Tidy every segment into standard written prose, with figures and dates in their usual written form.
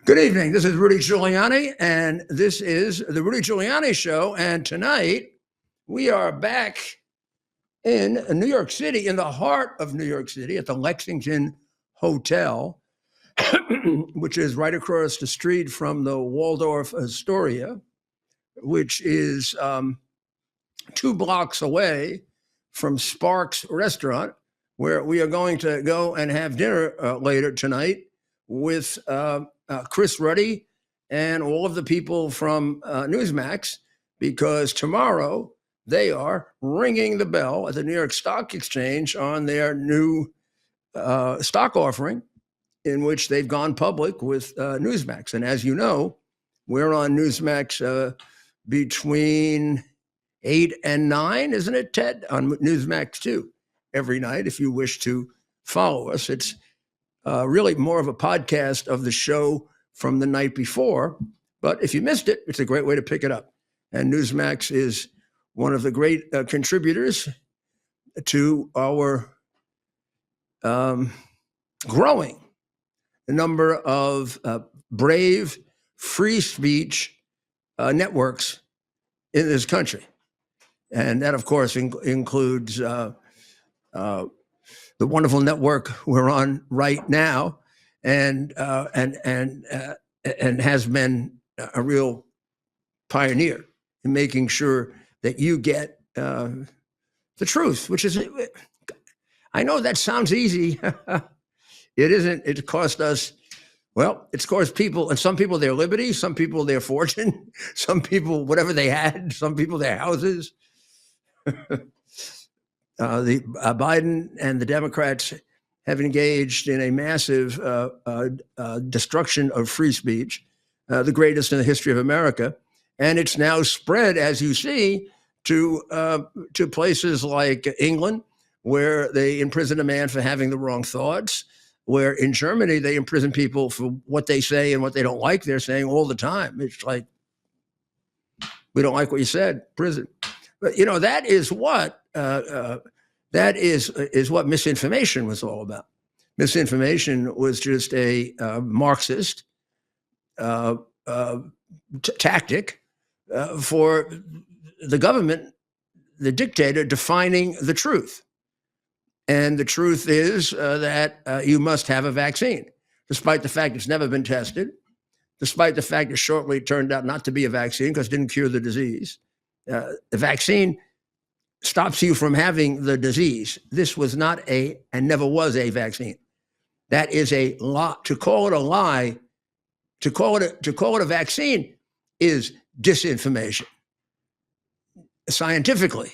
Good evening. This is Rudy Giuliani, and this is the Rudy Giuliani Show. And tonight we are back in New York City, in the heart of New York City, at the Lexington Hotel, which is right across the street from the Waldorf Astoria, which is 2 blocks away from Sparks Restaurant, where we are going to go and have dinner later tonight with Chris Ruddy and all of the people from Newsmax, because tomorrow they are ringing the bell at the New York Stock Exchange on their new stock offering, in which they've gone public with Newsmax. And as you know, we're on Newsmax between 8 and 9, isn't it, Ted? On Newsmax 2 every night, if you wish to follow us. It's really more of a podcast of the show from the night before. But if you missed it, it's a great way to pick it up. And Newsmax is one of the great contributors to our growing number of brave free speech networks in this country. And that, of course, includes the wonderful network we're on right now, and has been a real pioneer in making sure that you get the truth, which is, I know that sounds easy. It isn't. It cost us, well, it's cost people, and some people their liberty, some people their fortune, some people whatever they had, some people their houses. The Biden and the Democrats have engaged in a massive destruction of free speech, the greatest in the history of America, and it's now spread, as you see, to places like England, where they imprison a man for having the wrong thoughts, where in Germany they imprison people for what they say and what they don't like. They're saying all the time. It's like, we don't like what you said, prison. But you know, that is what what misinformation was all about. Misinformation was just a Marxist tactic for the government, the dictator, defining the truth. And the truth is that you must have a vaccine, despite the fact it's never been tested, despite the fact it shortly turned out not to be a vaccine because it didn't cure the disease. The vaccine stops you from having the disease. This was not and never was a vaccine. That is a lie. To call it a lie, to call it a vaccine is disinformation. Scientifically,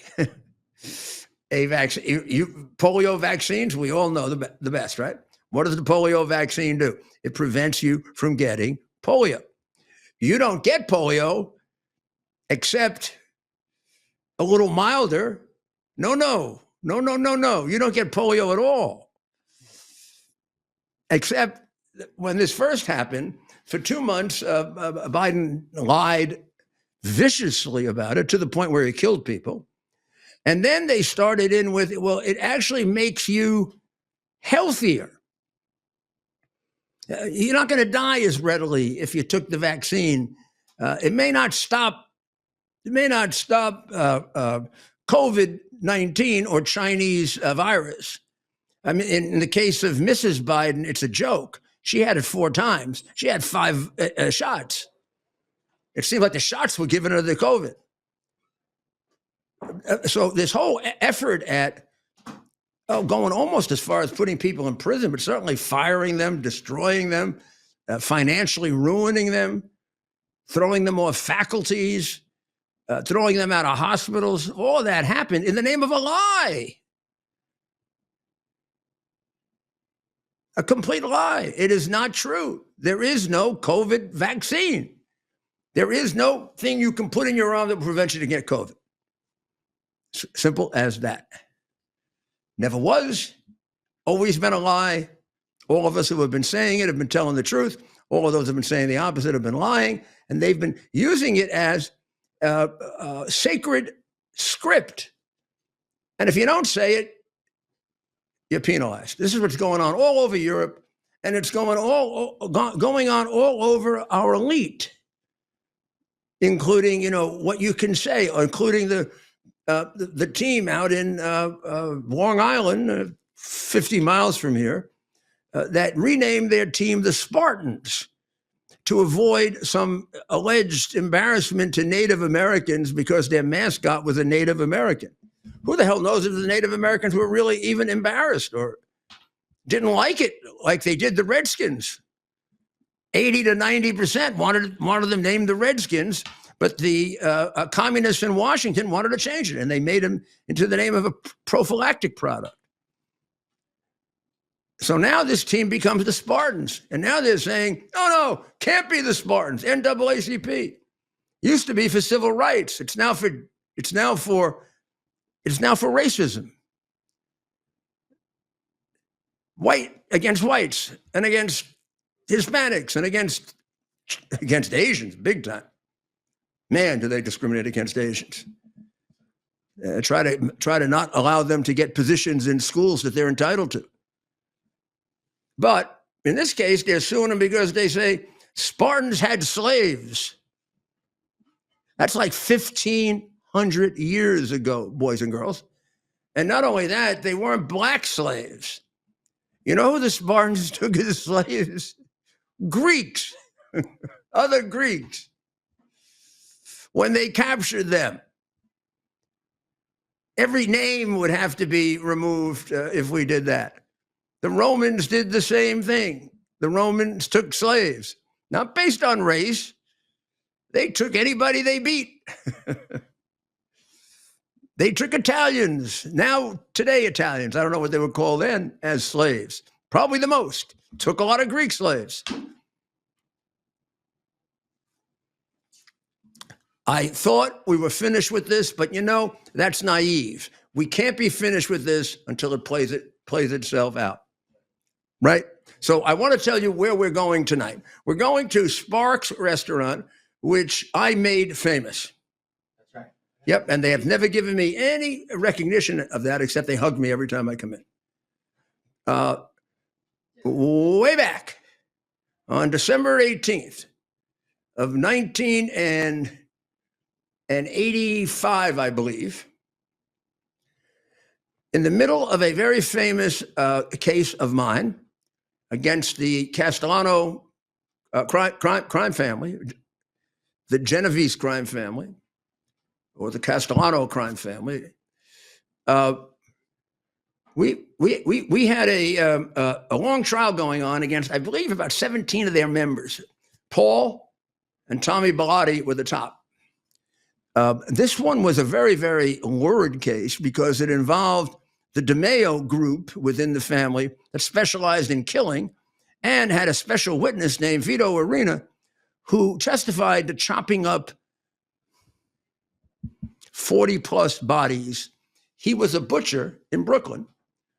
a vaccine, polio vaccines, we all know the best, right? What does the polio vaccine do? It prevents you from getting polio. You don't get polio except a little milder. No. You don't get polio at all. Except when this first happened, for 2 months, Biden lied viciously about it to the point where he killed people. And then they started in with, well, it actually makes you healthier. You're not going to die as readily if you took the vaccine. It may not stop COVID-19 or Chinese virus. I mean, in the case of Mrs. Biden, it's a joke. She had it 4 times. She had 5 shots. It seemed like the shots were giving her the COVID. So this whole effort at going almost as far as putting people in prison, but certainly firing them, destroying them, financially ruining them, throwing them off faculties, throwing them out of hospitals, all that happened in the name of a lie. A complete lie. It is not true. There is no COVID vaccine. There is no thing you can put in your arm that will prevent you to get COVID. Simple as that. Never was. Always been a lie. All of us who have been saying it have been telling the truth. All of those who have been saying the opposite have been lying. And they've been using it as sacred script. And if you don't say it, you're penalized. This is what's going on all over Europe. and it's going on all over our elite, including, what you can say, including the team out in Long Island, 50 miles from here, that renamed their team the Spartans to avoid some alleged embarrassment to Native Americans because their mascot was a Native American. Who the hell knows if the Native Americans were really even embarrassed or didn't like it like they did the Redskins? 80 to 90% wanted them named the Redskins, but the communists in Washington wanted to change it, and they made them into the name of a prophylactic product. So now this team becomes the Spartans, and now they're saying, no, can't be the Spartans. NAACP used to be for civil rights. It's now for racism. White against whites and against Hispanics and against Asians, big time. Man, do they discriminate against Asians. Try to not allow them to get positions in schools that they're entitled to. But in this case, they're suing them because they say Spartans had slaves. That's like 1,500 years ago, boys and girls. And not only that, they weren't black slaves. You know who the Spartans took as slaves? Greeks, other Greeks. When they captured them, every name would have to be removed if we did that. The Romans did the same thing. The Romans took slaves, not based on race. They took anybody they beat. They took Italians, today Italians, I don't know what they were called then, as slaves. Probably the most. Took a lot of Greek slaves. I thought we were finished with this, but that's naive. We can't be finished with this until it plays itself out. Right? So I want to tell you where we're going tonight. We're going to Sparks Restaurant, which I made famous. That's right. Yep, and they have never given me any recognition of that except they hug me every time I come in. Way back on December 18th of 1985, I believe, in the middle of a very famous case of mine against the Castellano crime family, the Genovese crime family, or the Castellano crime family, we had a long trial going on against, I believe, about 17 of their members. Paul and Tommy Bellotti were the top. This one was a very, very lurid case because it involved the DeMeo group within the family that specialized in killing and had a special witness named Vito Arena who testified to chopping up 40-plus bodies. He was a butcher in Brooklyn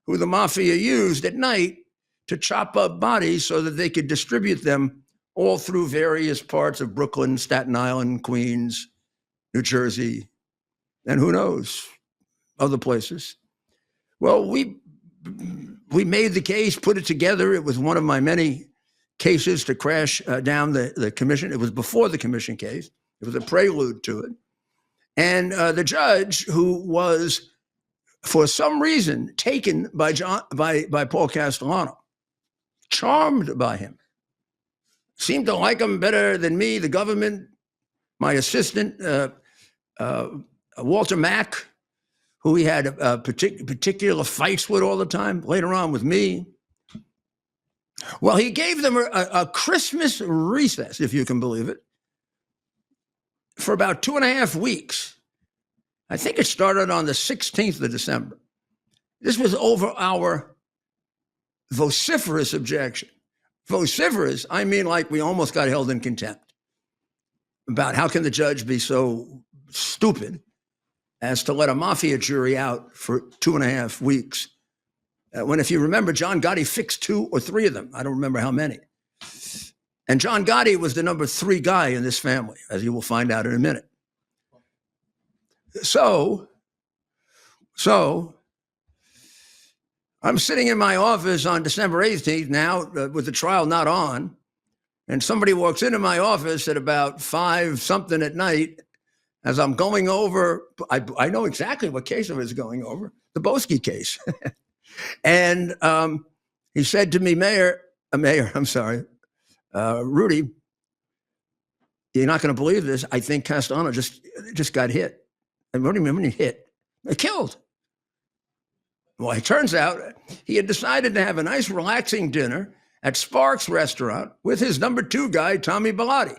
who the mafia used at night to chop up bodies so that they could distribute them all through various parts of Brooklyn, Staten Island, Queens, New Jersey, and who knows, other places. Well, we made the case, put it together. It was one of my many cases to crash down the commission. It was before the commission case. It was a prelude to it. And the judge, who was, for some reason, taken by Paul Castellano, charmed by him, seemed to like him better than me, the government, my assistant, Walter Mack, who he had particular fights with all the time, later on with me. Well, he gave them a Christmas recess, if you can believe it, for about 2.5 weeks. I think it started on the 16th of December. This was over our vociferous objection. Vociferous, I mean like we almost got held in contempt about how can the judge be so stupid as to let a mafia jury out for 2.5 weeks. When, if you remember, John Gotti fixed 2 or 3 of them. I don't remember how many. And John Gotti was the number 3 guy in this family, as you will find out in a minute. So I'm sitting in my office on December 18th now with the trial not on. And somebody walks into my office at about 5 something at night as I'm going over. I know exactly what case I was going over, the Boesky case. And he said to me, Rudy, you're not going to believe this. I think Castano just got hit. And what do you mean when he hit? Killed. Well, it turns out he had decided to have a nice relaxing dinner at Sparks Restaurant with his number 2 guy, Tommy Bellotti.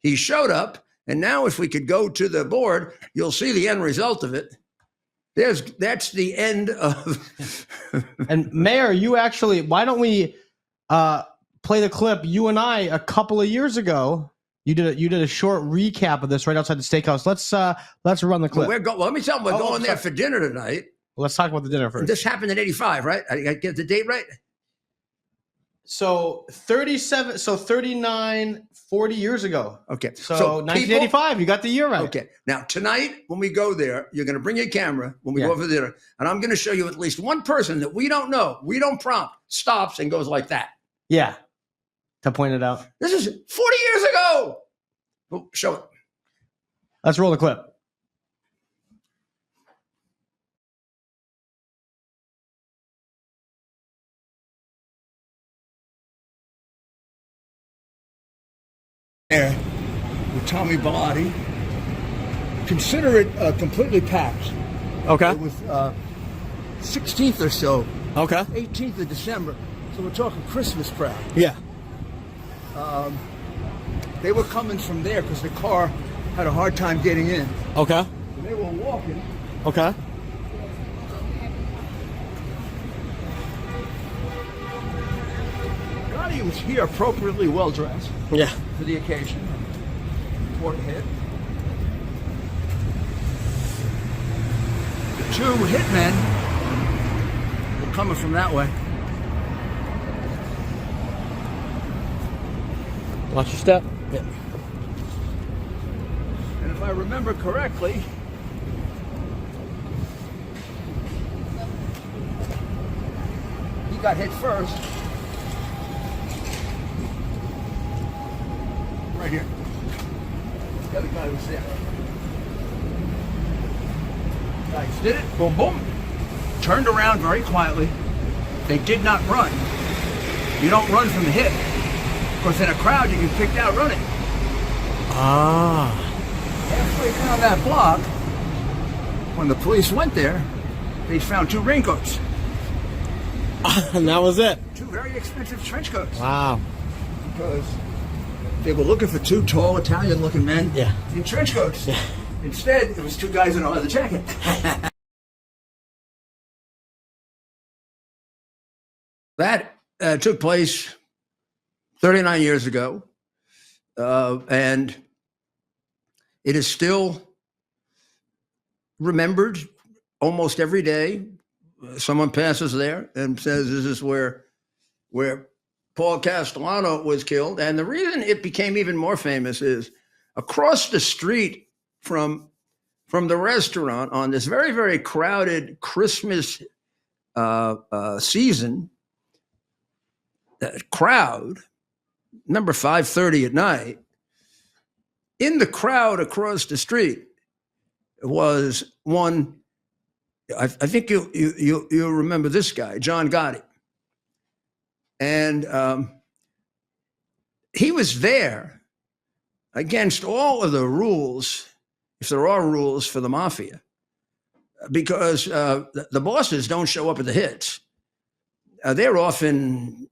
He showed up, and now if we could go to the board, you'll see the end result of it. That's the end of. And Mayor, you actually, why don't we play the clip? You and I, a couple of years ago, you did a short recap of this right outside the steakhouse. Let's run the clip. Well, let me tell you, we're going there for dinner tonight. Let's talk about the dinner first. This happened in 85, right? I get the date right? So 39, 40 years ago. Okay. So 1985, you got the year right. Okay. Now, tonight, when we go there, you're going to bring your camera when we go for dinner, and I'm going to show you at least one person that we don't know, we don't prompt, stops and goes like that. Yeah. To point it out. This is 40 years ago. Oh, show it. Let's roll the clip. There with Tommy Bellotti. Consider it completely packed. Okay. It was 16th or so. Okay. 18th of December. So we're talking Christmas crowd. Yeah. They were coming from there because the car had a hard time getting in. Okay. And they were walking. Okay. Gotti was here appropriately well dressed. Yeah. For the occasion. Important hit. The 2 hitmen were coming from that way. Watch your step. Yeah. And if I remember correctly, he got hit first. Right here. The other guy was there. Guys did it. Boom, boom. Turned around very quietly. They did not run. You don't run from the hit. Of course, in a crowd, you get picked out running. Ah. Halfway down that block, when the police went there, they found 2 raincoats. And that was it. 2 very expensive trench coats. Wow. Because they were looking for 2 tall Italian-looking men in trench coats. Yeah. Instead, it was 2 guys in a leather jacket. That took place 39 years ago, and it is still remembered almost every day. Someone passes there and says, this is where Paul Castellano was killed. And the reason it became even more famous is across the street from the restaurant on this very, very crowded Christmas season, crowd, number 5:30 at night, in the crowd across the street was one. I think you remember this guy, John Gotti, and he was there against all of the rules, if there are rules for the mafia, because the bosses don't show up at the hits. They're off in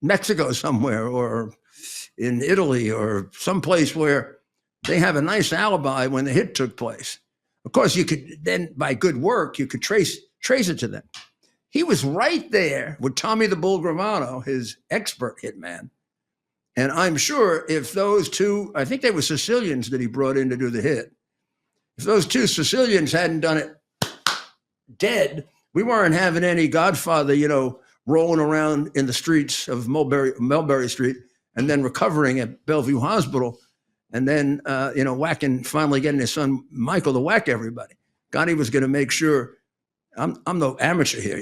Mexico somewhere, or in Italy, or someplace where they have a nice alibi when the hit took place. Of course, you could then, by good work, you could trace it to them. He was right there with Tommy the Bull Gravano, his expert hitman. And I'm sure if those 2, I think they were Sicilians that he brought in to do the hit. If those 2 Sicilians hadn't done it dead, we weren't having any Godfather, rolling around in the streets of Mulberry Street and then recovering at Bellevue Hospital and then, finally getting his son Michael to whack everybody. Gotti was going to make sure I'm no amateur here,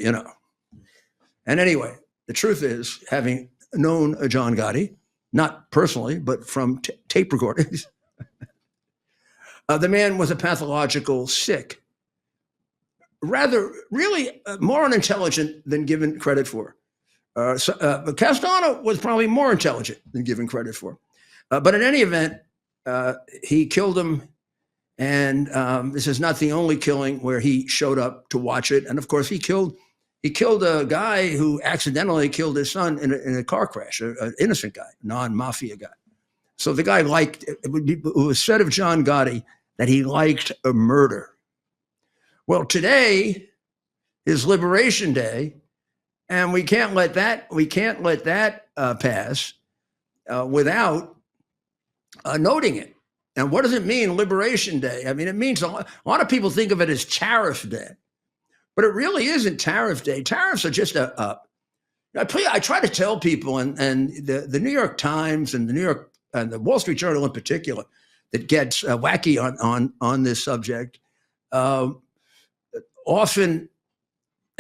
And anyway, the truth is, having known John Gotti, not personally, but from tape recordings, the man was a pathological sick, rather, really more unintelligent than given credit for. But Castano was probably more intelligent than given credit for. But in any event, he killed him. And this is not the only killing where he showed up to watch it. And of course, he killed a guy who accidentally killed his son in a car crash, an innocent guy, non-mafia guy. So the guy it was said of John Gotti that he liked a murder. Well, today is Liberation Day, and we can't let that pass without noting it. And what does it mean, Liberation Day? I mean, it means a lot of people think of it as Tariff Day, but it really isn't Tariff Day. Tariffs are just I try to tell people, and the New York Times and the Wall Street Journal in particular, that gets wacky on this subject, often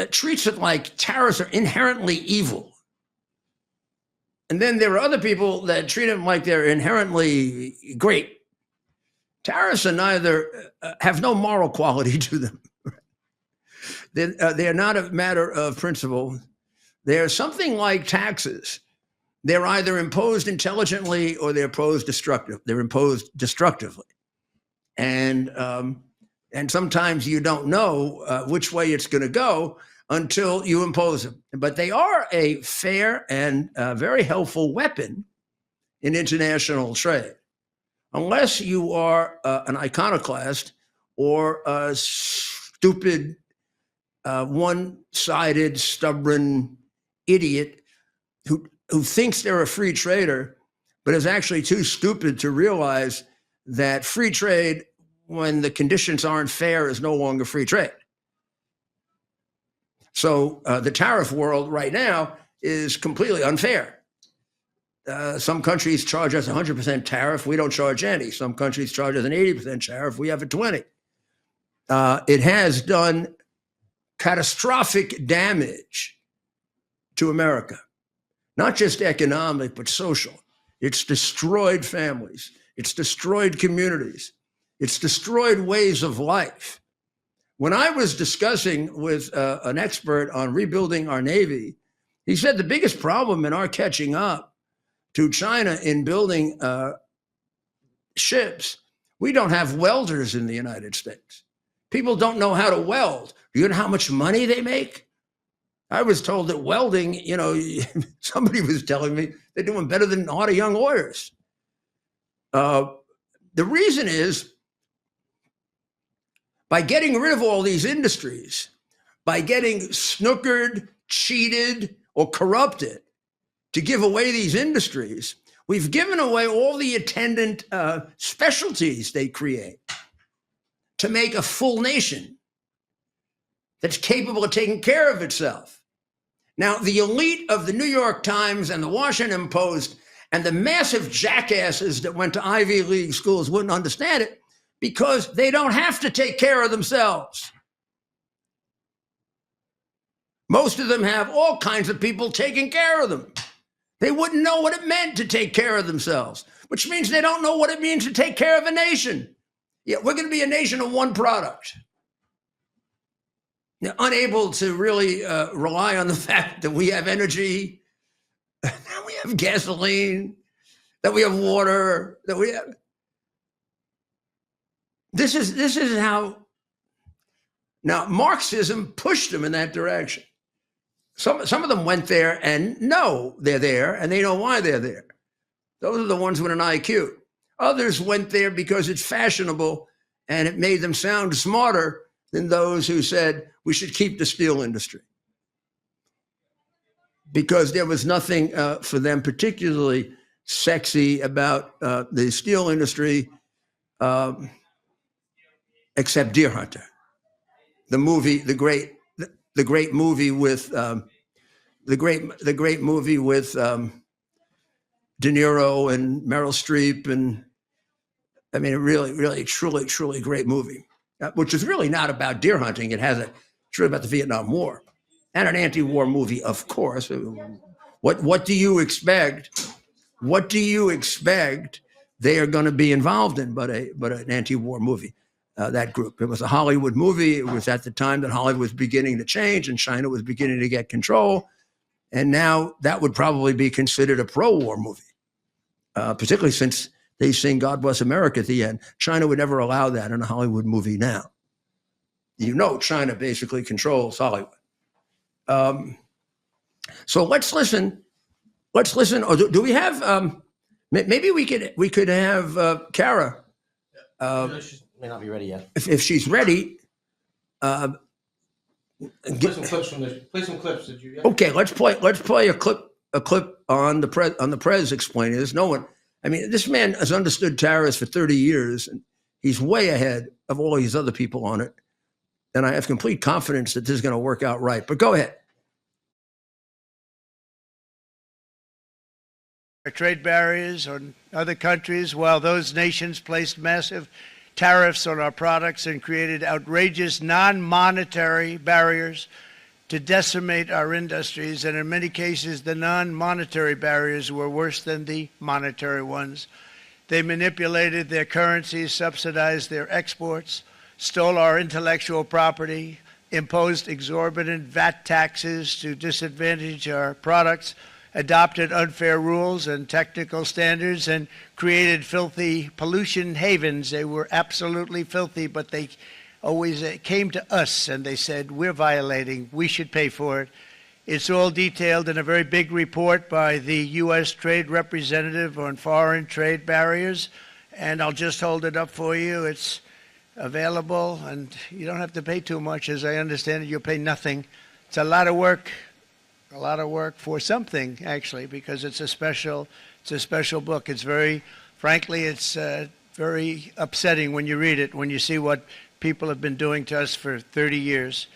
treats it like tariffs are inherently evil. And then there are other people that treat them like they're inherently great. Tariffs are have no moral quality to them. They're not a matter of principle. They're something like taxes. They're either imposed intelligently or they're imposed destructively. And sometimes you don't know which way it's going to go until you impose them. But they are a fair and very helpful weapon in international trade. Unless you are an iconoclast or a stupid, one-sided, stubborn idiot who thinks they're a free trader, but is actually too stupid to realize that free trade, when the conditions aren't fair, is no longer free trade. So the tariff world right now is completely unfair. Some countries charge us 100% tariff. We don't charge any. Some countries charge us an 80% tariff. We have a 20%. It has done catastrophic damage to America, not just economic, but social. It's destroyed families. It's destroyed communities. It's destroyed ways of life. When I was discussing with an expert on rebuilding our Navy, he said the biggest problem in our catching up to China in building ships, we don't have welders in the United States. People don't know how to weld. Do you know how much money they make? I was told that welding, somebody was telling me they're doing better than a lot of young lawyers. The reason is, by getting rid of all these industries, by getting snookered, cheated, or corrupted to give away these industries, we've given away all the attendant specialties they create to make a full nation that's capable of taking care of itself. Now, the elite of the New York Times and the Washington Post and the massive jackasses that went to Ivy League schools wouldn't understand it because they don't have to take care of themselves. Most of them have all kinds of people taking care of them. They wouldn't know what it meant to take care of themselves, which means they don't know what it means to take care of a nation. Yeah, we're going to be a nation of one product. They're unable to really rely on the fact that we have energy, that we have gasoline, that we have water, that we have. This is how. Now, Marxism pushed them in that direction. Some of them went there and know they're there, and they know why they're there. Those are the ones with an IQ. Others went there because it's fashionable, and it made them sound smarter than those who said we should keep the steel industry. Because there was nothing for them particularly sexy about the steel industry except Deer Hunter, the movie, the great movie with De Niro and Meryl Streep, and I mean, a really, truly great movie, which is really not about deer hunting. It's really about the Vietnam War. and an anti-war movie, of course. What do you expect? What do you expect they are going to be involved in but an anti-war movie? That group. It was a Hollywood movie. It was at the time that Hollywood was beginning to change and China was beginning to get control. And now that would probably be considered a pro-war movie, particularly since they sing "God Bless America" at the end. China would never allow that in a Hollywood movie now. You know, China basically controls Hollywood. So let's listen. Let's listen. Or do we have? Maybe we could have Kara. She may not be ready yet. If she's ready. Play some clips from this. Play some clips. Did you? Okay, let's play a clip on the Prez explaining this. No one. I mean, this man has understood tariffs for 30 years, and he's way ahead of all these other people on it. And I have complete confidence that this is going to work out right. But go ahead. Trade barriers on other countries, while those nations placed massive tariffs on our products and created outrageous non-monetary barriers to decimate our industries. And in many cases, the non-monetary barriers were worse than the monetary ones. They manipulated their currencies, subsidized their exports, stole our intellectual property, imposed exorbitant VAT taxes to disadvantage our products, adopted unfair rules and technical standards, and created filthy pollution havens. They were absolutely filthy, but they always came to us and they said, we're violating, we should pay for it. It's all detailed in a very big report by the U.S. Trade Representative on foreign trade barriers, and I'll just hold it up for you. It's available, and you don't have to pay too much. As I understand it, you'll pay nothing. It's a lot of work. A lot of work for something, actually, because it's a special book. It's frankly, it's very upsetting when you read it, when you see what people have been doing to us for 30 years.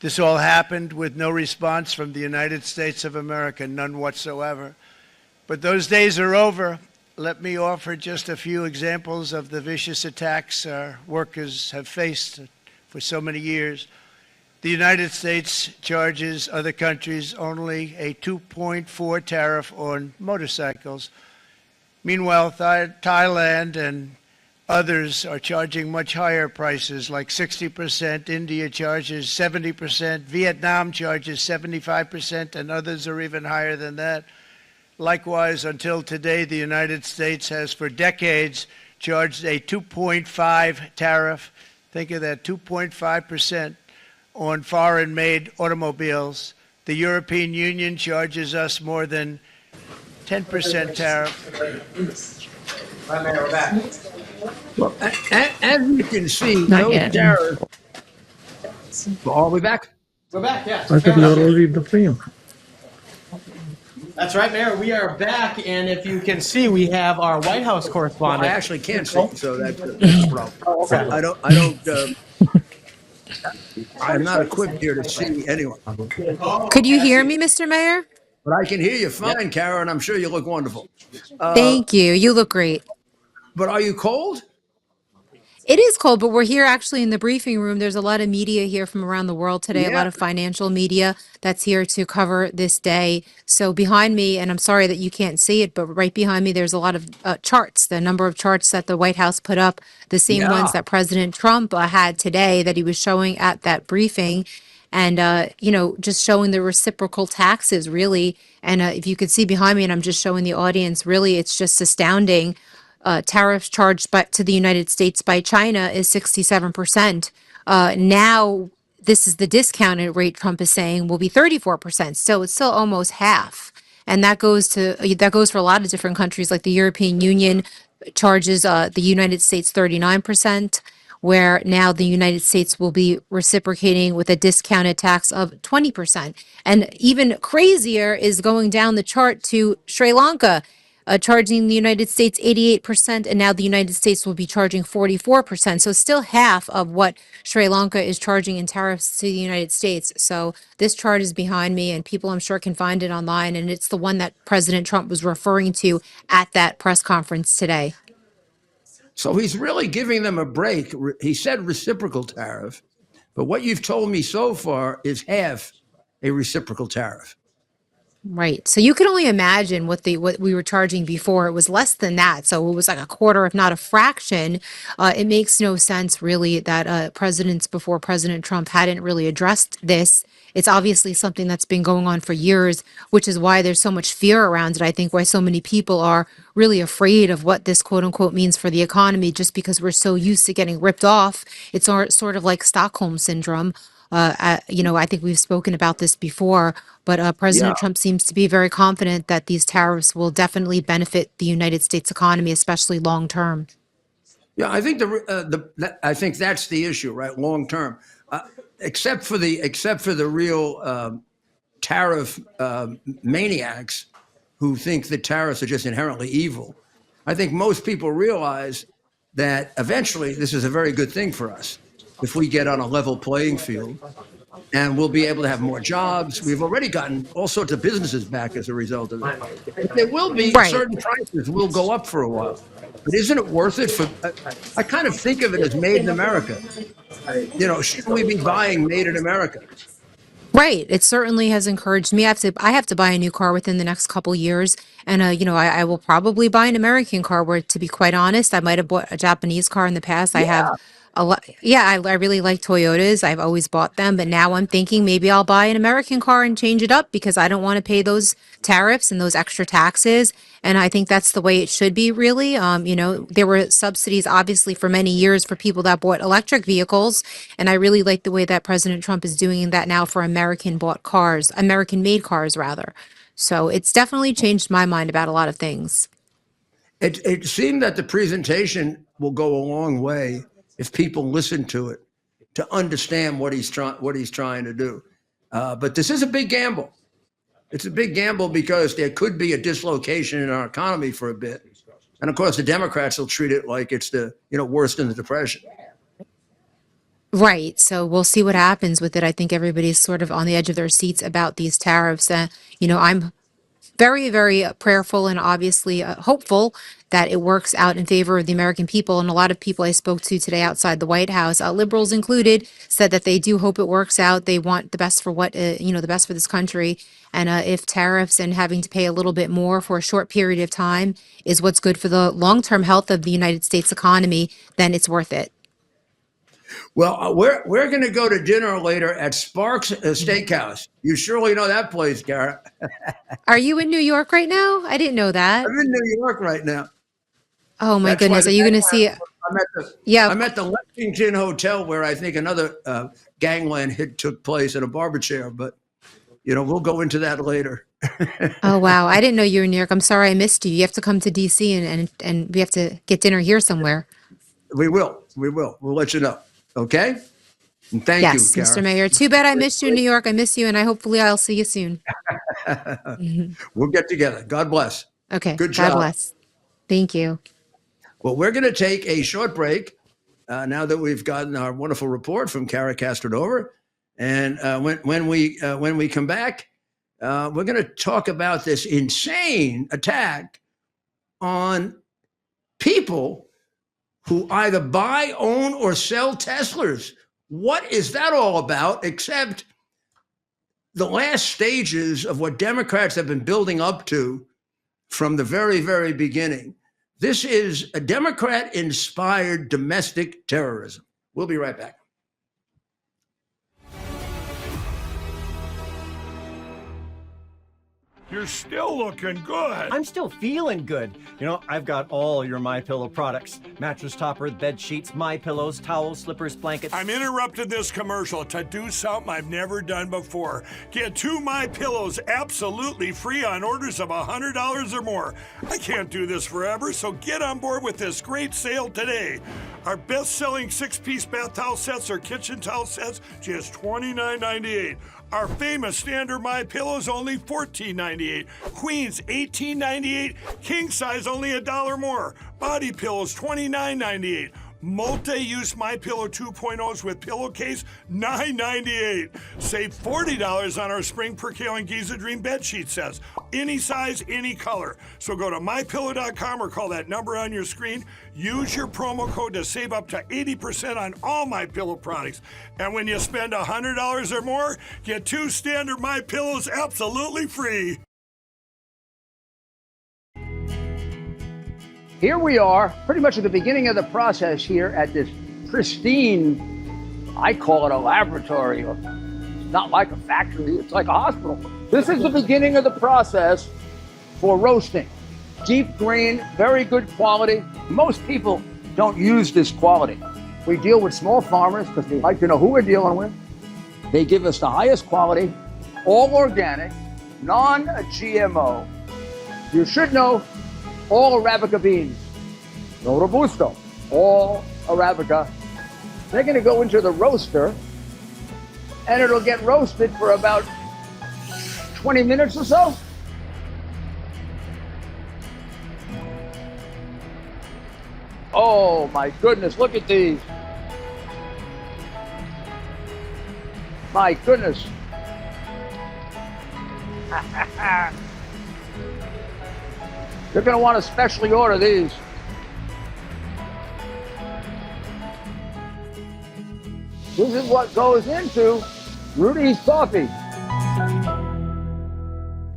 This all happened with no response from the United States of America, none whatsoever. But those days are over. Let me offer just a few examples of the vicious attacks our workers have faced for so many years. The United States charges other countries only a 2.4 tariff on motorcycles. Meanwhile, Thailand and others are charging much higher prices, like 60%. India charges 70%. Vietnam charges 75%, and others are even higher than that. Likewise, until today, the United States has for decades charged a 2.5 tariff. Think of that, 2.5%. On foreign-made automobiles. The European Union charges us more than 10% tariff. We're back. Well, as you can see, no tariff. Are we back? We're back, yeah. I thought you were already in the frame. That's right, Mayor. We are back, and if you can see, we have our White House Well, correspondent. I actually can't see, so that's a problem. I don't. I'm not equipped here to see anyone, Could you hear me, Mr. Mayor? but I can hear you fine, Kara, and I'm sure you look wonderful. Thank you. You look great. But are you cold? It is cold, but we're here actually in the briefing room. There's a lot of media here from around the world today, a Yeah. lot of financial media that's here to cover this day. So behind me, and I'm sorry that you can't see it, but right behind me, there's a lot of charts, the number of charts that the White House put up, the same Yeah. ones that President Trump had today that he was showing at that briefing. And, just showing the reciprocal taxes, really. And if you could see behind me, and I'm just showing the audience, really, it's just astounding. Tariffs charged to the United States by China is 67%. Now, this is the discounted rate Trump is saying will be 34%. So it's still almost half. And that goes for a lot of different countries, like the European Union charges the United States 39%, where now the United States will be reciprocating with a discounted tax of 20%. And even crazier is going down the chart to Sri Lanka, charging the United States 88%, and now the United States will be charging 44%. So still half of what Sri Lanka is charging in tariffs to the United States. So this chart is behind me, and people I'm sure can find it online, and it's the one that President Trump was referring to at that press conference today. So he's really giving them a break. He said reciprocal tariff, but what you've told me so far is half a reciprocal tariff. Right. So you can only imagine what we were charging before. It was less than that. So it was like a quarter, if not a fraction. It makes no sense really that presidents before President Trump hadn't really addressed this. It's obviously something that's been going on for years, which is why there's so much fear around it. I think why so many people are really afraid of what this quote unquote means for the economy, just because we're so used to getting ripped off. It's sort of like Stockholm syndrome. I think we've spoken about this before, but Yeah. President Trump seems to be very confident that these tariffs will definitely benefit the United States economy, especially long term. Yeah, I think I think that's the issue, right? Long term, except for the real tariff maniacs who think that tariffs are just inherently evil. I think most people realize that eventually this is a very good thing for us if we get on a level playing field, and we'll be able to have more jobs. We've already gotten all sorts of businesses back as a result of it. But there will be Right. certain prices will go up for a while. But isn't it worth it for? I kind of think of it as made in America. Shouldn't we be buying made in America? Right. It certainly has encouraged me. I have to buy a new car within the next couple years. And I will probably buy an American car where, to be quite honest, I might have bought a Japanese car in the past. I have a lot. Yeah, I really like Toyotas. I've always bought them, but now I'm thinking maybe I'll buy an American car and change it up because I don't want to pay those tariffs and those extra taxes. And I think that's the way it should be, really. There were subsidies, obviously, for many years for people that bought electric vehicles. And I really like the way that President Trump is doing that now for American made cars, rather. So it's definitely changed my mind about a lot of things. It seemed that the presentation will go a long way if people listen to it to understand what he's trying to do. But this is a big gamble. It's a big gamble because there could be a dislocation in our economy for a bit, and of course the Democrats will treat it like it's the worst in the Depression. Right. So we'll see what happens with it. I think everybody's sort of on the edge of their seats about these tariffs. I'm very, very prayerful and obviously hopeful that it works out in favor of the American people. And a lot of people I spoke to today outside the White House, liberals included, said that they do hope it works out. They want the best for the best for this country. And if tariffs and having to pay a little bit more for a short period of time is what's good for the long-term health of the United States economy, then it's worth it. Well, we're going to go to dinner later at Sparks Steakhouse. You surely know that place, Garrett. Are you in New York right now? I didn't know that. I'm in New York right now. Oh my That's why goodness. Are you going to see it? Yeah. I'm at the Lexington Hotel where I think another gangland hit took place at a barber chair, but we'll go into that later. Oh wow. I didn't know you were in New York. I'm sorry I missed you. You have to come to DC and we have to get dinner here somewhere. We will. We'll let you know. Okay? And thank you, Yes, Mr. Garrett. Mayor. Too bad I missed you in New York. I miss you, and hopefully I'll see you soon. We'll get together. God bless. Okay. Good God job. bless. Thank you. Well, we're going to take a short break now that we've gotten our wonderful report from Kara Castronova. And when we come back, we're going to talk about this insane attack on people who either buy, own, or sell Teslas. What is that all about, except the last stages of what Democrats have been building up to from the very, very beginning? This is a Democrat-inspired domestic terrorism. We'll be right back. You're still looking good. I'm still feeling good. I've got all your MyPillow products. Mattress topper, bed sheets, MyPillows, towels, slippers, blankets. I'm interrupting this commercial to do something I've never done before. Get 2 MyPillows absolutely free on orders of $100 or more. I can't do this forever, so get on board with this great sale today. Our best-selling 6-piece bath towel sets or kitchen towel sets, just $29.98. Our famous standard MyPillows only $14.98. Queens $18.98. King size only $1 more. Body pillows $29.98. Multi-use MyPillow 2.0s with pillowcase, $9.98. Save $40 on our Spring Percale and Giza Dream bed sheet sets. Any size, any color. So go to mypillow.com or call that number on your screen. Use your promo code to save up to 80% on all MyPillow products. And when you spend $100 or more, get 2 standard MyPillows absolutely free. Here we are, pretty much at the beginning of the process here at this pristine, I call it a laboratory. It's not like a factory, it's like a hospital. This is the beginning of the process for roasting. Deep grain, very good quality. Most people don't use this quality. We deal with small farmers because they like to know who we're dealing with. They give us the highest quality, all organic, non-GMO. You should know all Arabica beans, no Robusto, all Arabica. They're gonna go into the roaster and it'll get roasted for about 20 minutes or so. Oh my goodness, look at these. My goodness. You're going to want to specially order these. This is what goes into Rudy's coffee.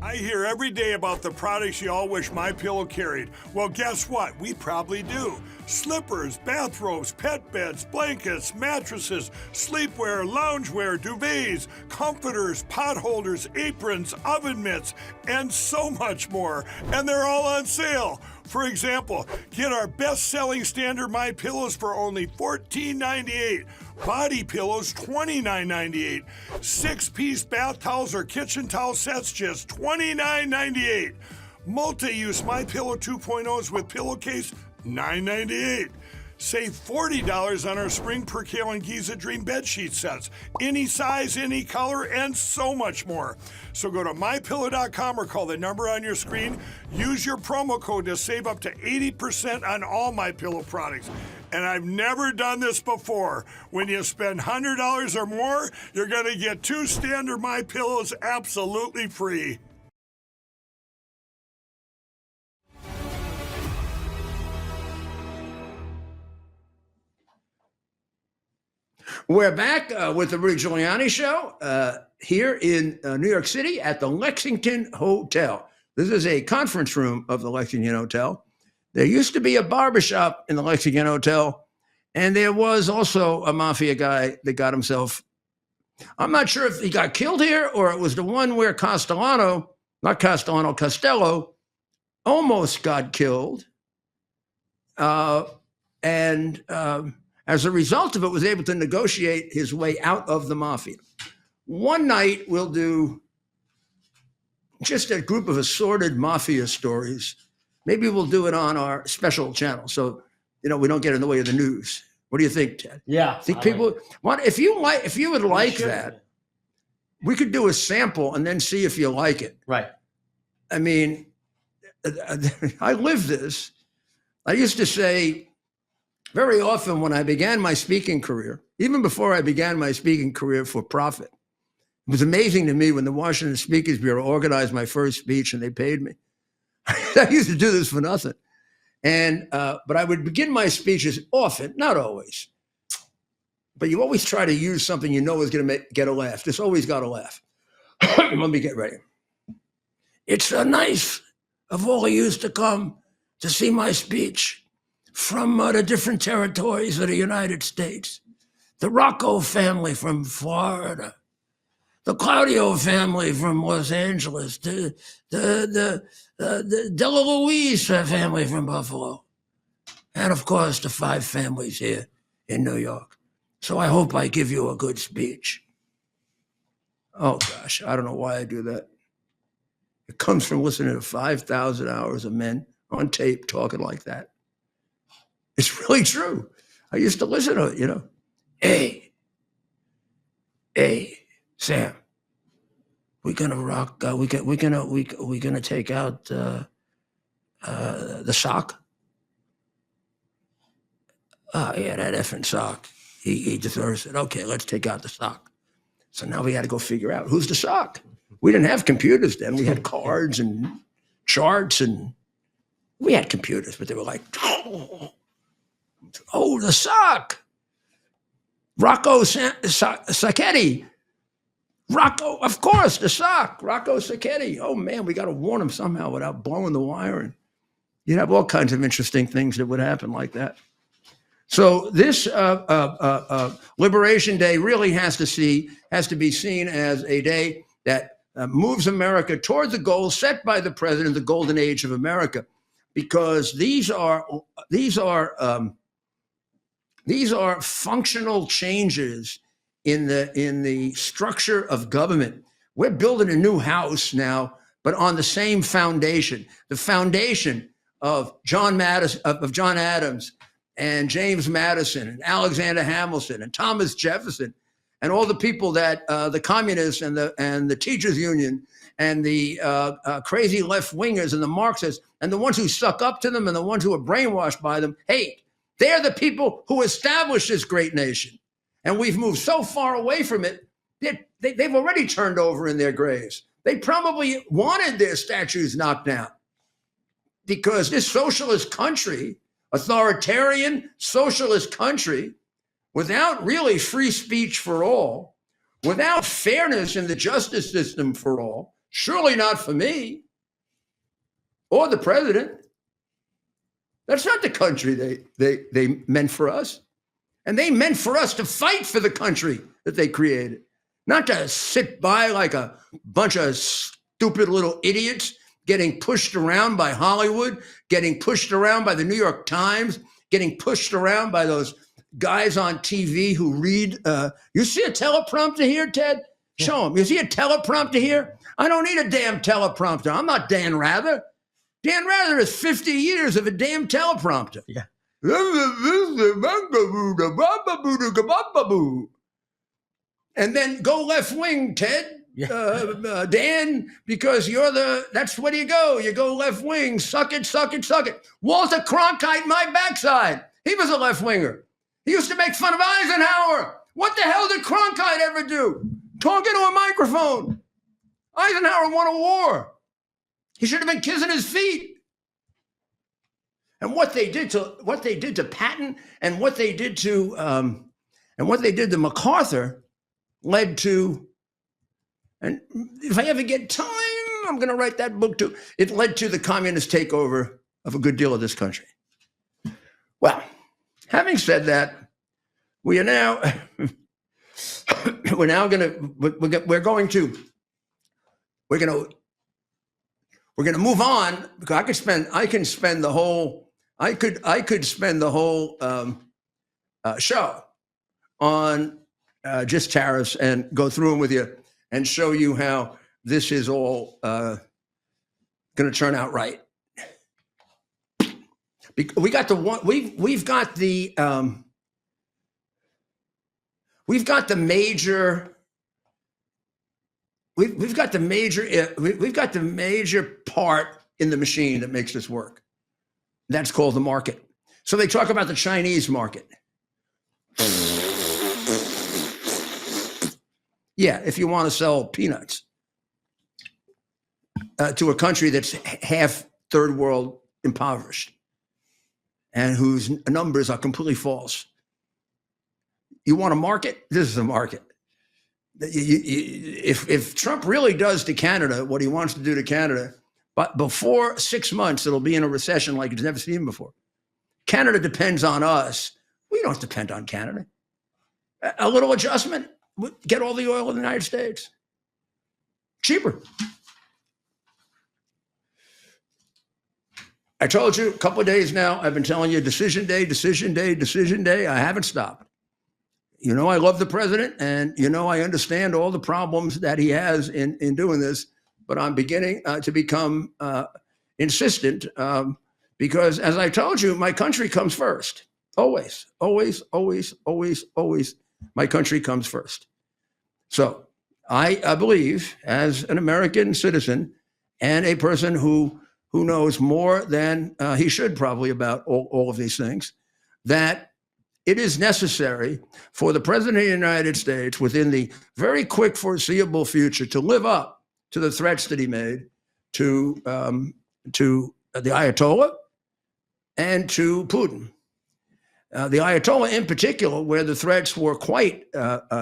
I hear every day about the products you all wish MyPillow carried. Well, guess what? We probably do. Slippers, bathrobes, pet beds, blankets, mattresses, sleepwear, loungewear, duvets, comforters, pot holders, aprons, oven mitts, and so much more. And they're all on sale. For example, get our best-selling standard MyPillows for only $14.98. Body pillows, $29.98. 6-piece bath towels or kitchen towel sets, just $29.98. Multi-use MyPillow 2.0s with pillowcase, $9.98. Save $40 on our Spring Percale and Giza Dream bed sheet sets. Any size, any color, and so much more. So go to mypillow.com or call the number on your screen. Use your promo code to save up to 80% on all MyPillow products. And I've never done this before. When you spend $100 or more, you're going to get 2 standard MyPillows absolutely free. We're back with the Rudy Giuliani Show here in New York City at the Lexington Hotel. This is a conference room of the Lexington Hotel. There used to be a barbershop in the Lexington Hotel, and there was also a mafia guy that got himself, I'm not sure if he got killed here or it was the one where Costello almost got killed. As a result of it, was able to negotiate his way out of the mafia. One night, we'll do just a group of assorted mafia stories. Maybe we'll do it on our special channel, so we don't get in the way of the news. What do you think, Ted? Yeah. Think people want? If you would like that, we could do a sample and then see if you like it. Right. I mean, I live this. I used to say, very often when I began my speaking career, even before I began my speaking career for profit, it was amazing to me when the Washington Speakers Bureau organized my first speech and they paid me. I used to do this for nothing. But I would begin my speeches often, not always, but you always try to use something you know is going to get a laugh. This always got a laugh. Let me get ready. It's so nice of all of you to come to see my speech from the different territories of the United States. The Rocco family from Florida, the Claudio family from Los Angeles, the Della Louise family from Buffalo, and of course the 5 families here in New York. So I hope I give you a good speech. Oh gosh, I don't know why I do that. It comes from listening to 5,000 hours of men on tape talking like that. It's really true. I used to listen to it, Hey, Sam, we're gonna rock. We're gonna take out the sock. Oh, yeah, that effing sock. He deserves it. Okay, let's take out the sock. So now we had to go figure out who's the sock. We didn't have computers then. We had cards and charts, and we had computers, but they were like, oh, the sock. Rocco Sacchetti. Rocco, of course, the sock. Rocco Sacchetti. Oh, man, we got to warn him somehow without blowing the wire. And you'd have all kinds of interesting things that would happen like that. So this Liberation Day really has to be seen as a day that moves America toward the goals set by the president, the golden age of America, because these are functional changes in the structure of government. We're building a new house now, but on the same foundation, the foundation of John Adams and James Madison and Alexander Hamilton and Thomas Jefferson and all the people that the communists and the teachers union and the crazy left wingers and the Marxists and the ones who suck up to them and the ones who are brainwashed by them hate. They're the people who established this great nation. And we've moved so far away from it, they've already turned over in their graves. They probably wanted their statues knocked down because this socialist country, authoritarian socialist country, without really free speech for all, without fairness in the justice system for all, surely not for me or the president. That's not the country they meant for us. And they meant for us to fight for the country that they created, not to sit by like a bunch of stupid little idiots getting pushed around by Hollywood, getting pushed around by the New York Times, getting pushed around by those guys on TV who read. You see a teleprompter here, Ted? Show them. You see a teleprompter here? I don't need a damn teleprompter. I'm not Dan Rather. Dan Rather is 50 years of a damn teleprompter. Yeah. And then go left wing, Ted. Yeah. Dan, because that's where you go. You go left wing. Suck it, suck it, suck it. Walter Cronkite, my backside. He was a left winger. He used to make fun of Eisenhower. What the hell did Cronkite ever do? Talk into a microphone. Eisenhower won a war. He should have been kissing his feet. And what they did to Patton and what they did to MacArthur led to, and if I ever get time, I'm going to write that book too. It led to the communist takeover of a good deal of this country. Well, having said that, we're going to move on because I could spend the whole show on just tariffs and go through them with you and show you how this is all going to turn out right. We've got the major part in the machine that makes this work. That's called the market. So they talk about the Chinese market. Yeah, if you want to sell peanuts to a country that's half third world impoverished and whose numbers are completely false. You want a market? This is a market. If Trump really does to Canada what he wants to do to Canada, but before 6 months, it'll be in a recession like it's never seen before. Canada depends on us. We don't depend on Canada. A little adjustment, get all the oil in the United States. Cheaper. I told you a couple of days now, I've been telling you decision day, decision day, decision day. I haven't stopped. You know, I love the president and, you know, I understand all the problems that he has in doing this, but I'm beginning to become insistent because as I told you, my country comes first. Always, always, always, always, always, my country comes first. So I believe as an American citizen and a person who knows more than he should probably about all of these things, that it is necessary for the President of the United States within the very quick foreseeable future to live up to the threats that he made to the Ayatollah and to Putin. The Ayatollah in particular, where the threats were quite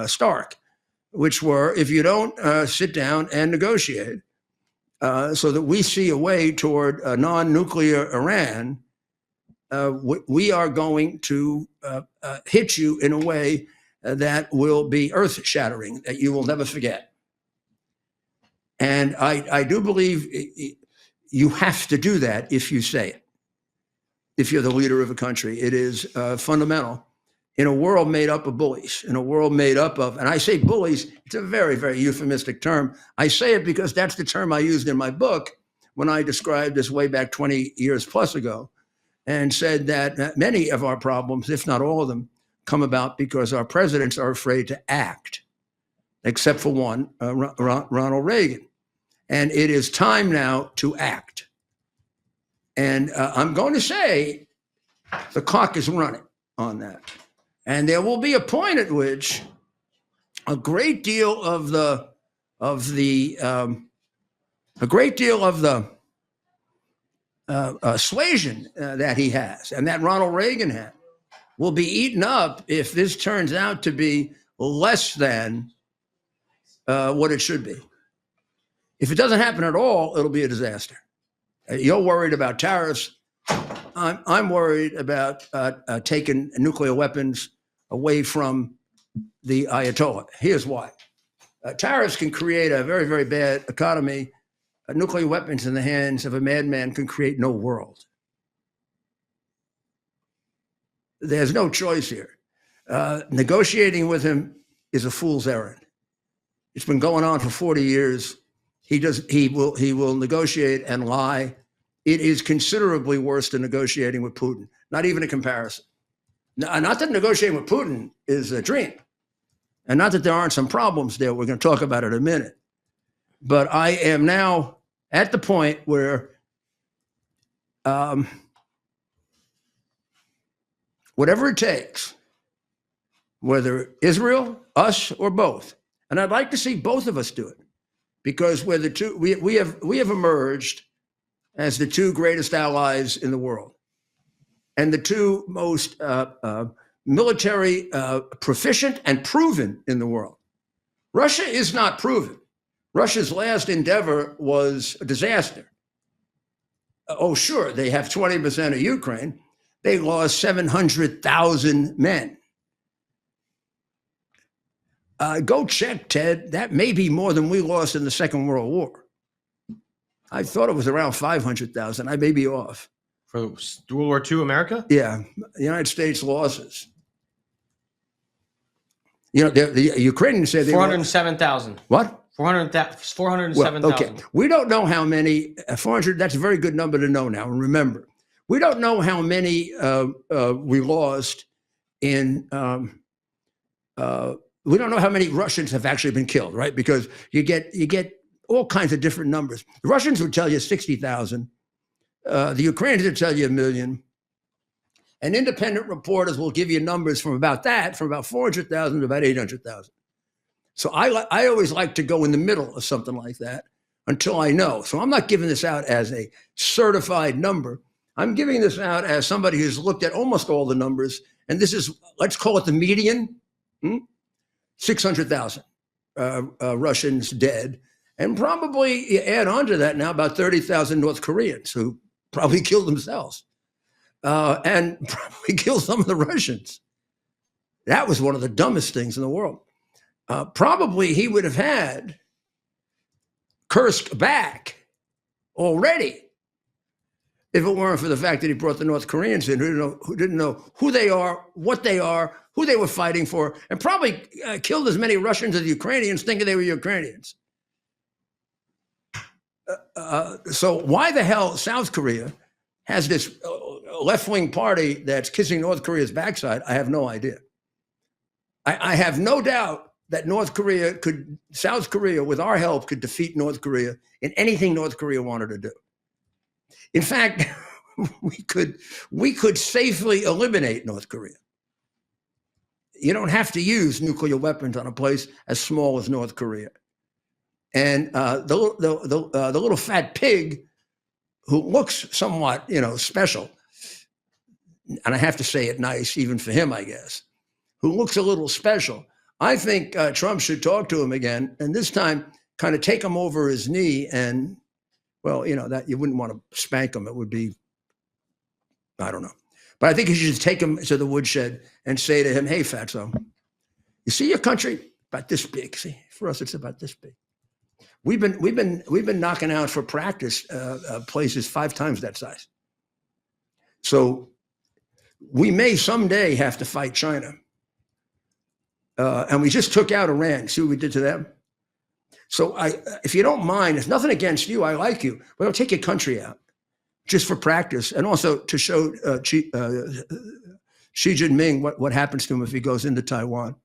stark, which were, if you don't sit down and negotiate so that we see a way toward a non-nuclear Iran, we are going to hit you in a way that will be earth-shattering, that you will never forget. And I do believe you have to do that if you say it. If you're the leader of a country, it is fundamental in a world made up of bullies, in a world made up of, and I say bullies, it's a very, very euphemistic term. I say it because that's the term I used in my book when I described this way back 20 years plus ago, and said that many of our problems, if not all of them, come about because our presidents are afraid to act, except for one, Ronald Reagan. And it is time now to act. And I'm going to say the clock is running on that. And there will be a point at which a great deal of the suasion that he has and that Ronald Reagan had will be eaten up if this turns out to be less than what it should be. If it doesn't happen at all, it'll be a disaster. You're worried about tariffs. I'm worried about taking nuclear weapons away from the Ayatollah. Here's why. Tariffs can create a very, very bad economy. Nuclear weapons in the hands of a madman can create no world. There's no choice here. Negotiating with him is a fool's errand. It's been going on for 40 years. He will negotiate and lie. It is considerably worse than negotiating with Putin. Not even a comparison. Not that negotiating with Putin is a dream, and not that there aren't some problems there. We're going to talk about it in a minute. But I am now at the point where whatever it takes, whether Israel, us, or both, and I'd like to see both of us do it, because we're the two. We have emerged as the two greatest allies in the world, and the two most military proficient and proven in the world. Russia is not proven. Russia's last endeavor was a disaster. Oh, sure, they have 20% of Ukraine. They lost 700,000 men. Go check, Ted. That may be more than we lost in the Second World War. I thought it was around 500,000. I may be off. For World War II America? Yeah, the United States losses. You know, the Ukrainians say they 407,000. What? 407,000. Well, okay. We don't know how many, 400, that's a very good number to know now. And remember, we don't know how many we lost in, we don't know how many Russians have actually been killed, right? Because you get all kinds of different numbers. The Russians would tell you 60,000. The Ukrainians would tell you 1 million. And independent reporters will give you numbers from about 400,000 to about 800,000. So I always like to go in the middle of something like that until I know. So I'm not giving this out as a certified number. I'm giving this out as somebody who's looked at almost all the numbers. And this is, let's call it the median, 600,000 Russians dead. And probably you add on to that now about 30,000 North Koreans who probably killed themselves and probably killed some of the Russians. That was one of the dumbest things in the world. Probably he would have had Kursk back already if it weren't for the fact that he brought the North Koreans in who didn't know who they are, what they are, who they were fighting for, and probably killed as many Russians as Ukrainians thinking they were Ukrainians. So why the hell South Korea has this left-wing party that's kissing North Korea's backside, I have no idea. I have no doubt that South Korea, with our help, could defeat North Korea in anything North Korea wanted to do. In fact, we could safely eliminate North Korea. you don't have to use nuclear weapons on a place as small as North Korea. And the little fat pig who looks somewhat, special, and I have to say it nice, even for him, I guess, who looks a little special. I think Trump should talk to him again, and this time kind of take him over his knee and, well, that you wouldn't want to spank him. It would be, I don't know. But I think you should take him to the woodshed and say to him, hey, fatso, you see your country about this big. See, for us, it's about this big. We've been knocking out for practice places 5 times that size. So we may someday have to fight China. And we just took out Iran. See what we did to them? So if you don't mind, it's nothing against you. I like you. But I'll take your country out just for practice, and also to show Xi Jinping what happens to him if he goes into Taiwan.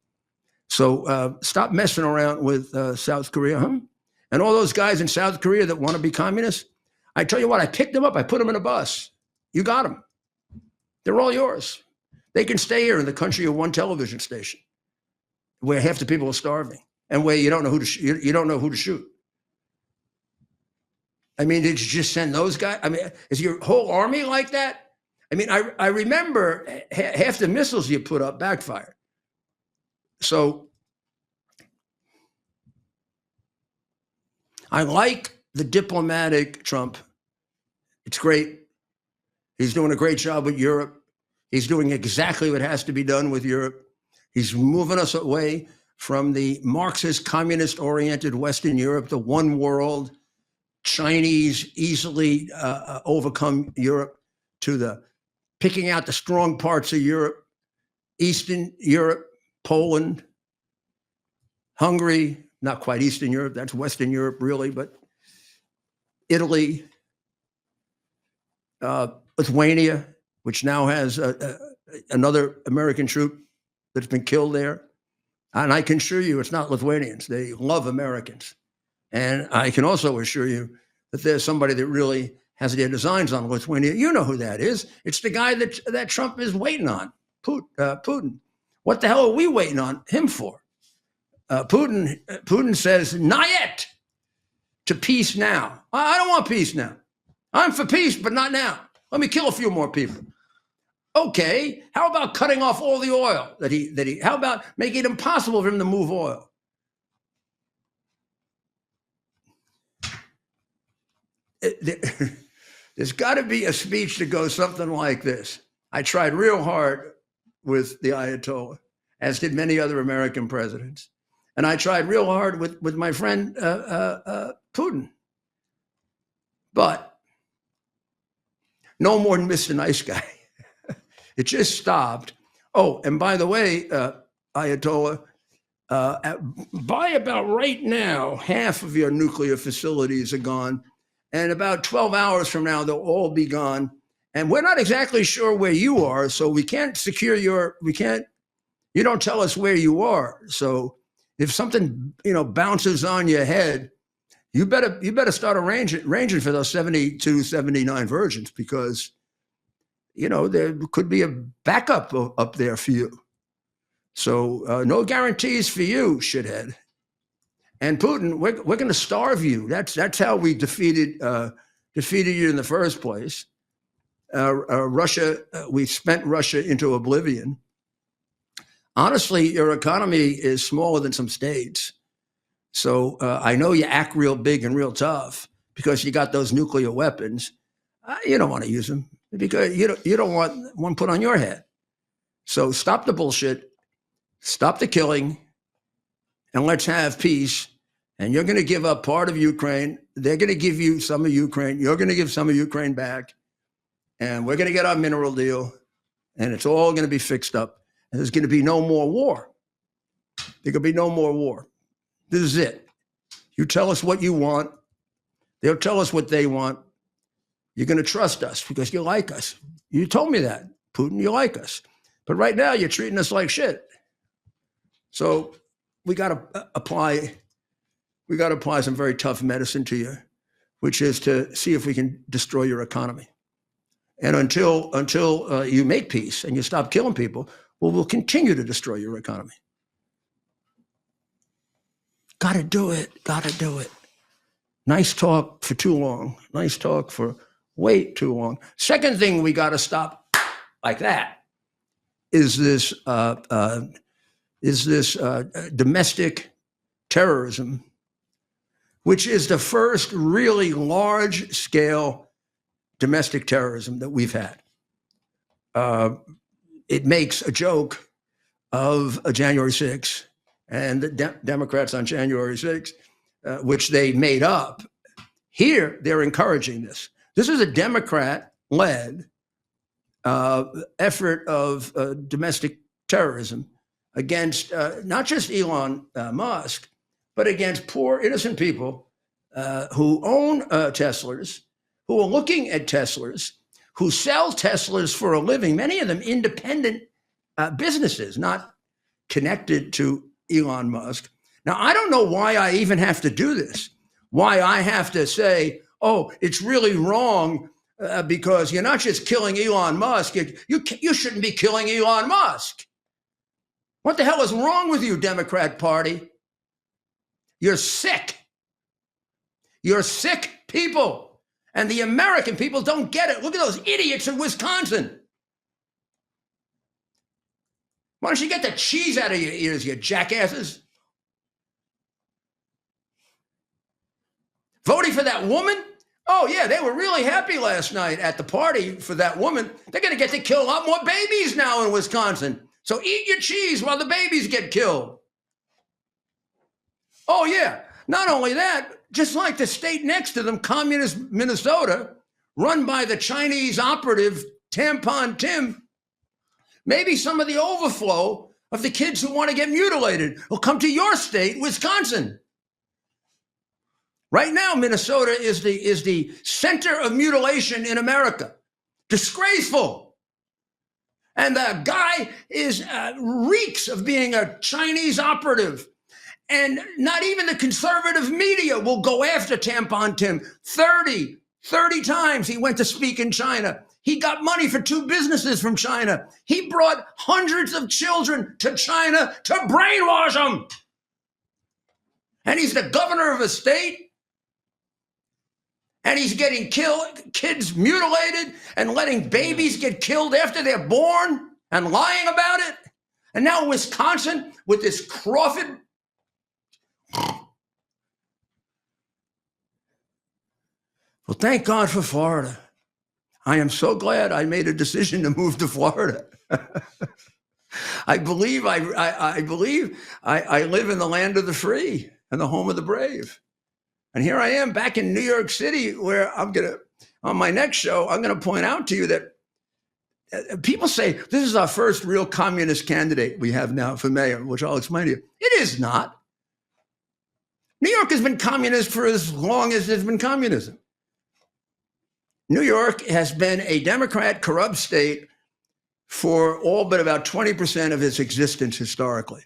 So stop messing around with South Korea, huh? And all those guys in South Korea that want to be communists, I tell you what, I picked them up. I put them in a bus. You got them. They're all yours. They can stay here in the country of one television station, where half the people are starving, and where you don't know who to you don't know who to shoot. I mean, did you just send those guys? I mean, is your whole army like that? I mean, I remember half the missiles you put up backfired. So I like the diplomatic Trump. It's great. He's doing a great job with Europe. He's doing exactly what has to be done with Europe. He's moving us away from the Marxist, communist-oriented Western Europe, the one world, Chinese, easily overcome Europe, to the picking out the strong parts of Europe, Eastern Europe, Poland, Hungary, not quite Eastern Europe, that's Western Europe really, but Italy, Lithuania, which now has another American troop that's been killed there. And I can assure you it's not Lithuanians. They love Americans. And I can also assure you that there's somebody that really has their designs on Lithuania. You know who that is. It's the guy that Trump is waiting on, Putin. What the hell are we waiting on him for? Putin says, not yet, to peace now. I don't want peace now. I'm for peace, but not now. Let me kill a few more people. Okay, how about cutting off all the oil how about making it impossible for him to move oil? There's got to be a speech that goes something like this. I tried real hard with the Ayatollah, as did many other American presidents. And I tried real hard with my friend Putin. But no more than Mr. Nice Guy. It just stopped. Oh, and by the way, Ayatollah, by about right now, half of your nuclear facilities are gone. And about 12 hours from now, they'll all be gone. And we're not exactly sure where you are, so we can't secure you don't tell us where you are. So if something, bounces on your head, you better start arranging for those 72, 79 virgins, because there could be a backup up there for you. So no guarantees for you, shithead. And Putin, we're going to starve you. That's how we defeated you in the first place. Russia, we spent Russia into oblivion. Honestly, your economy is smaller than some states. So I know you act real big and real tough because you got those nuclear weapons. You don't want to use them because you don't want one put on your head. So stop the bullshit, stop the killing, and let's have peace. And you're going to give up part of Ukraine. They're going to give you some of Ukraine. You're going to give some of Ukraine back. And we're going to get our mineral deal. And it's all going to be fixed up. And there's going to be no more war. There could be no more war. This is it. You tell us what you want. They'll tell us what they want. You're going to trust us because you like us. You told me that, Putin, you like us. But right now you're treating us like shit. So we got to apply some very tough medicine to you, which is to see if we can destroy your economy. And until you make peace and you stop killing people, well, we'll continue to destroy your economy. Got to do it. Got to do it. Nice talk for too long. Nice talk for way too long. Second thing we got to stop like that is this domestic terrorism, which is the first really large-scale domestic terrorism that we've had. It makes a joke of a January 6th and the Democrats on January 6th, which they made up. Here, they're encouraging this. This is a Democrat-led effort of domestic terrorism against not just Elon Musk, but against poor, innocent people who own Teslas, who are looking at Teslas, who sell Teslas for a living, many of them independent businesses, not connected to Elon Musk. Now, I don't know why I even have to do this, why I have to say, oh, it's really wrong because you're not just killing Elon Musk, you shouldn't be killing Elon Musk. What the hell is wrong with you, Democrat Party? You're sick. You're sick people. And the American people don't get it. Look at those idiots in Wisconsin. Why don't you get the cheese out of your ears, you jackasses? Voting for that woman? Oh, yeah, they were really happy last night at the party for that woman. They're going to get to kill a lot more babies now in Wisconsin. So eat your cheese while the babies get killed. Oh, yeah. Not only that, just like the state next to them, communist Minnesota, run by the Chinese operative Tampon Tim, maybe some of the overflow of the kids who want to get mutilated will come to your state, Wisconsin. Right now, Minnesota is the center of mutilation in America. Disgraceful. And the guy reeks of being a Chinese operative. And not even the conservative media will go after Tampon Tim. 30 times he went to speak in China. He got money for 2 businesses from China. He brought hundreds of children to China to brainwash them. And he's the governor of a state. And he's getting kids mutilated and letting babies get killed after they're born and lying about it. And now Wisconsin with this Crawford. Well, thank God for Florida. I am so glad I made a decision to move to Florida. I believe I live in the land of the free and the home of the brave. And here I am back in New York City, where on my next show, I'm going to point out to you that people say this is our first real communist candidate we have now for mayor, which I'll explain to you. It is not. New York has been communist for as long as there's been communism. New York has been a Democrat corrupt state for all but about 20% of its existence historically.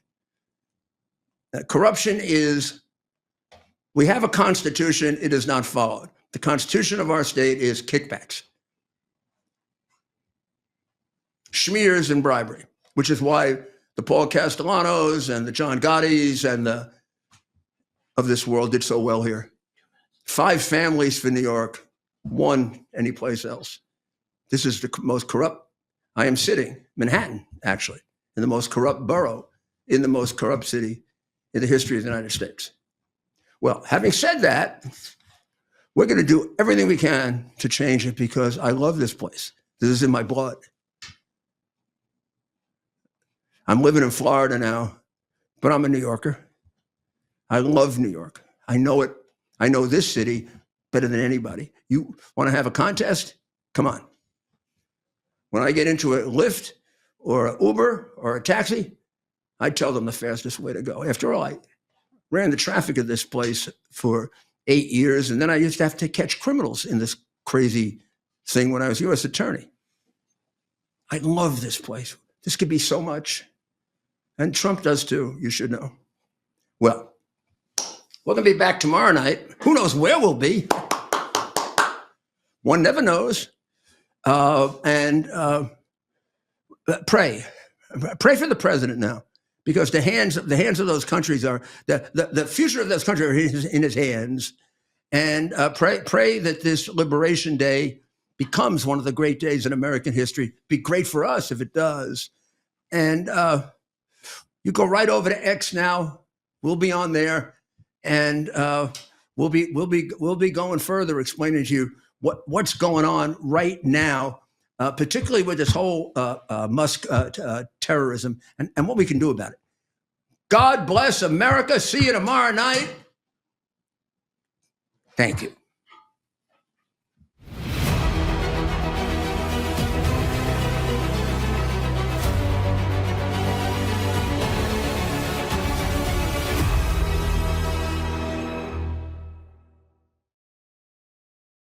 Corruption is, we have a constitution, it is not followed. The constitution of our state is kickbacks, schmears, and bribery, which is why the Paul Castellanos and the John Gottis and of this world did so well here. 5 families for New York, 1 anyplace else. This is the most corrupt. I am sitting, Manhattan, actually, in the most corrupt borough, in the most corrupt city in the history of the United States. Well, having said that, we're going to do everything we can to change it because I love this place. This is in my blood. I'm living in Florida now, but I'm a New Yorker. I love New York. I know it. I know this city better than anybody. You want to have a contest? Come on. When I get into a Lyft or an Uber or a taxi, I tell them the fastest way to go. After all, I ran the traffic of this place for 8 years, and then I used to have to catch criminals in this crazy thing when I was U.S. attorney. I love this place. This could be so much. And Trump does too, you should know. Well, we're going to be back tomorrow night. Who knows where we'll be? One never knows. And pray. Pray for the president now, because the hands of those countries are the future of those countries are in his hands. And pray that this Liberation Day becomes one of the great days in American history. Be great for us if it does. And you go right over to X now. We'll be on there, and we'll be going further, explaining to you what's going on right now, particularly with this whole Musk terrorism and what we can do about it. God bless America. See you tomorrow night. Thank you.